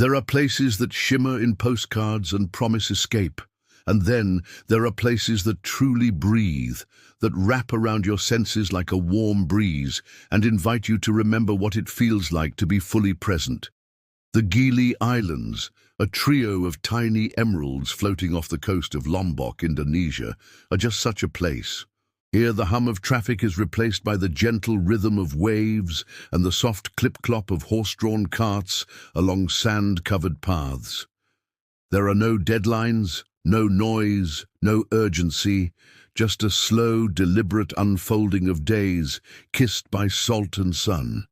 There are places that shimmer in postcards and promise escape. And then there are places that truly breathe, that wrap around your senses like a warm breeze and invite you to remember what it feels like to be fully present. The Gili Islands, a trio of tiny emeralds floating off the coast of Lombok, Indonesia, are just such a place. Here the hum of traffic is replaced by the gentle rhythm of waves and the soft clip-clop of horse-drawn carts along sand-covered paths. There are no deadlines, no noise, no urgency, just a slow, deliberate unfolding of days kissed by salt and sun.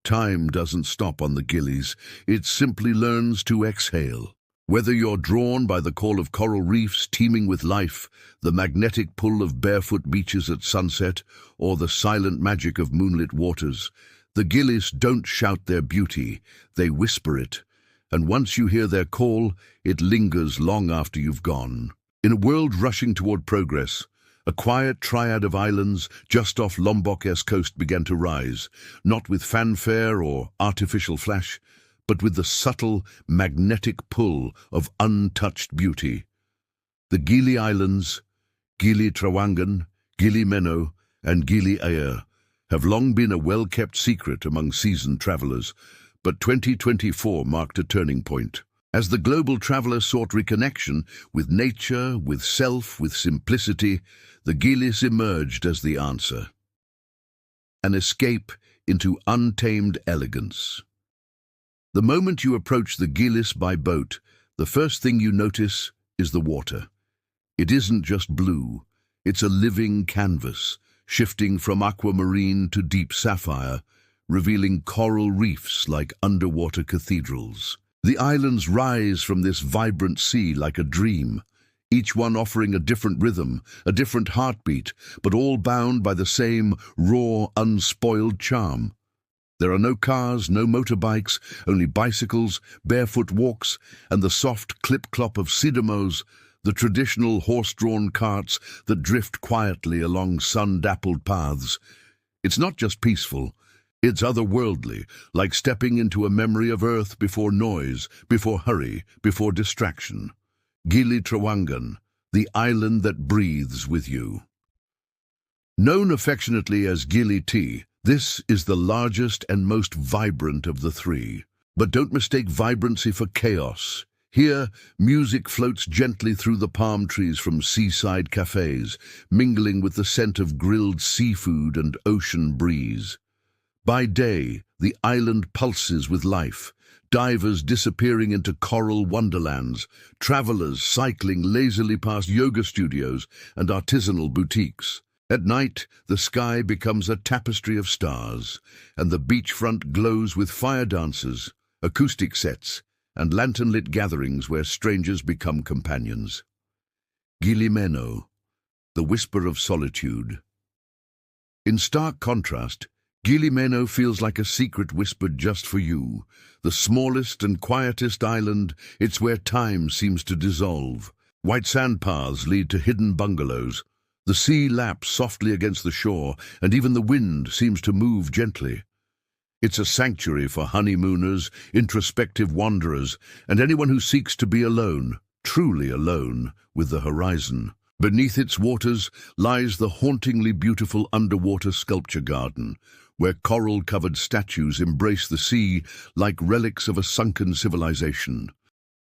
Time doesn't stop on the Gilis, it simply learns to exhale. Whether you're drawn by the call of coral reefs teeming with life, the magnetic pull of barefoot beaches at sunset, or the silent magic of moonlit waters, the Gilis don't shout their beauty, they whisper it. And once you hear their call, it lingers long after you've gone. In a world rushing toward progress, a quiet triad of islands just off Lombok's coast began to rise, not with fanfare or artificial flash, but with the subtle, magnetic pull of untouched beauty. The Gili Islands, Gili Trawangan, Gili Meno, and Gili Air have long been a well-kept secret among seasoned travelers, but 2024 marked a turning point. As the global traveler sought reconnection with nature, with self, with simplicity, the Gilis emerged as the answer. An escape into untamed elegance. The moment you approach the Gilis by boat, the first thing you notice is the water. It isn't just blue, it's a living canvas, shifting from aquamarine to deep sapphire, revealing coral reefs like underwater cathedrals. The islands rise from this vibrant sea like a dream, each one offering a different rhythm, a different heartbeat, but all bound by the same raw, unspoiled charm. There are no cars, no motorbikes, only bicycles, barefoot walks, and the soft clip-clop of sidamos, the traditional horse-drawn carts that drift quietly along sun-dappled paths. It's not just peaceful, it's otherworldly, like stepping into a memory of Earth before noise, before hurry, before distraction. Gili Trawangan, the island that breathes with you. Known affectionately as Gili T, this is the largest and most vibrant of the three. But don't mistake vibrancy for chaos. Here, music floats gently through the palm trees from seaside cafes, mingling with the scent of grilled seafood and ocean breeze. By day, the island pulses with life, divers disappearing into coral wonderlands, travelers cycling lazily past yoga studios and artisanal boutiques. At night, the sky becomes a tapestry of stars, and the beachfront glows with fire dances, acoustic sets, and lantern-lit gatherings where strangers become companions. Gili Meno, the whisper of solitude. In stark contrast, Gili Meno feels like a secret whispered just for you. The smallest and quietest island, it's where time seems to dissolve. White sand paths lead to hidden bungalows. The sea laps softly against the shore, and even the wind seems to move gently. It's a sanctuary for honeymooners, introspective wanderers, and anyone who seeks to be alone, truly alone, with the horizon. Beneath its waters lies the hauntingly beautiful underwater sculpture garden, where coral-covered statues embrace the sea like relics of a sunken civilization.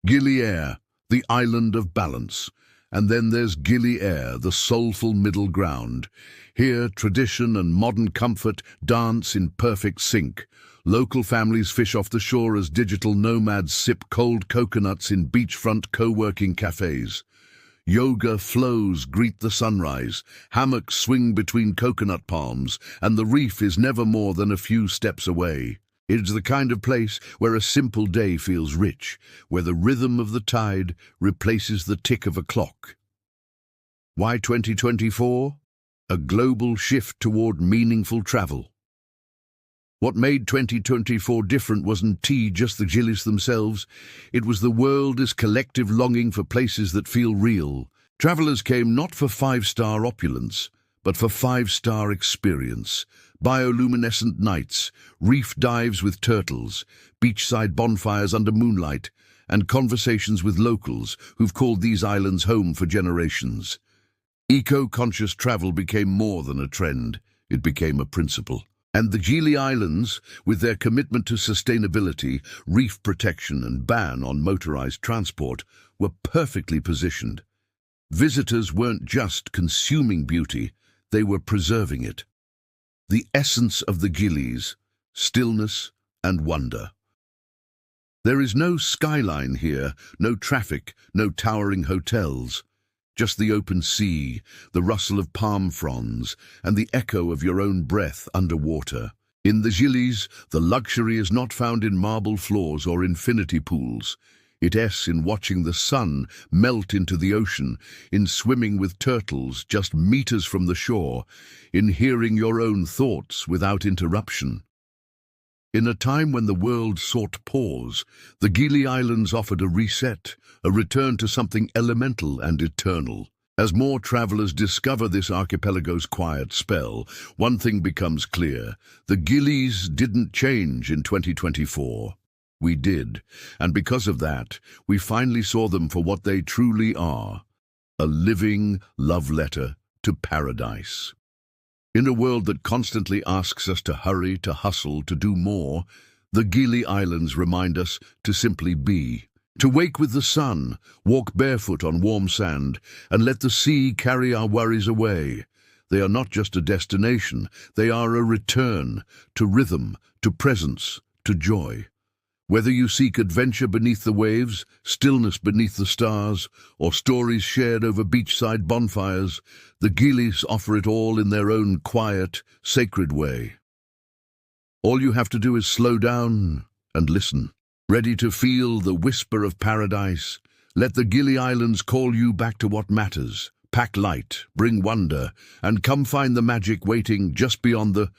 Gili Air, the island of balance. And then there's Gili Air, the soulful middle ground. Here, tradition and modern comfort dance in perfect sync. Local families fish off the shore as digital nomads sip cold coconuts in beachfront co-working cafes. Yoga flows greet the sunrise, hammocks swing between coconut palms, and the reef is never more than a few steps away. It's the kind of place where a simple day feels rich, where the rhythm of the tide replaces the tick of a clock. Why 2024? A global shift toward meaningful travel. What made 2024 different wasn't just the Gilis themselves. It was the world's collective longing for places that feel real. Travelers came not for five-star opulence, but for five-star experience. Bioluminescent nights, reef dives with turtles, beachside bonfires under moonlight, and conversations with locals who've called these islands home for generations. Eco-conscious travel became more than a trend, it became a principle. And the Gili Islands, with their commitment to sustainability, reef protection and ban on motorized transport, were perfectly positioned. Visitors weren't just consuming beauty, they were preserving it. The essence of the Gilis, stillness and wonder. There is no skyline here, no traffic, no towering hotels. Just the open sea, the rustle of palm fronds, and the echo of your own breath underwater. In the Gilis, the luxury is not found in marble floors or infinity pools. It is in watching the sun melt into the ocean, in swimming with turtles just meters from the shore, in hearing your own thoughts without interruption. In a time when the world sought pause, the Gili Islands offered a reset, a return to something elemental and eternal. As more travelers discover this archipelago's quiet spell, one thing becomes clear: the Gilis didn't change in 2024. We did, and because of that, we finally saw them for what they truly are: a living love letter to paradise. In a world that constantly asks us to hurry, to hustle, to do more, the Gili Islands remind us to simply be. To wake with the sun, walk barefoot on warm sand, and let the sea carry our worries away. They are not just a destination, they are a return to rhythm, to presence, to joy. Whether you seek adventure beneath the waves, stillness beneath the stars, or stories shared over beachside bonfires, the Gilis offer it all in their own quiet, sacred way. All you have to do is slow down and listen. Ready to feel the whisper of paradise? Let the Gili Islands call you back to what matters. Pack light, bring wonder, and come find the magic waiting just beyond the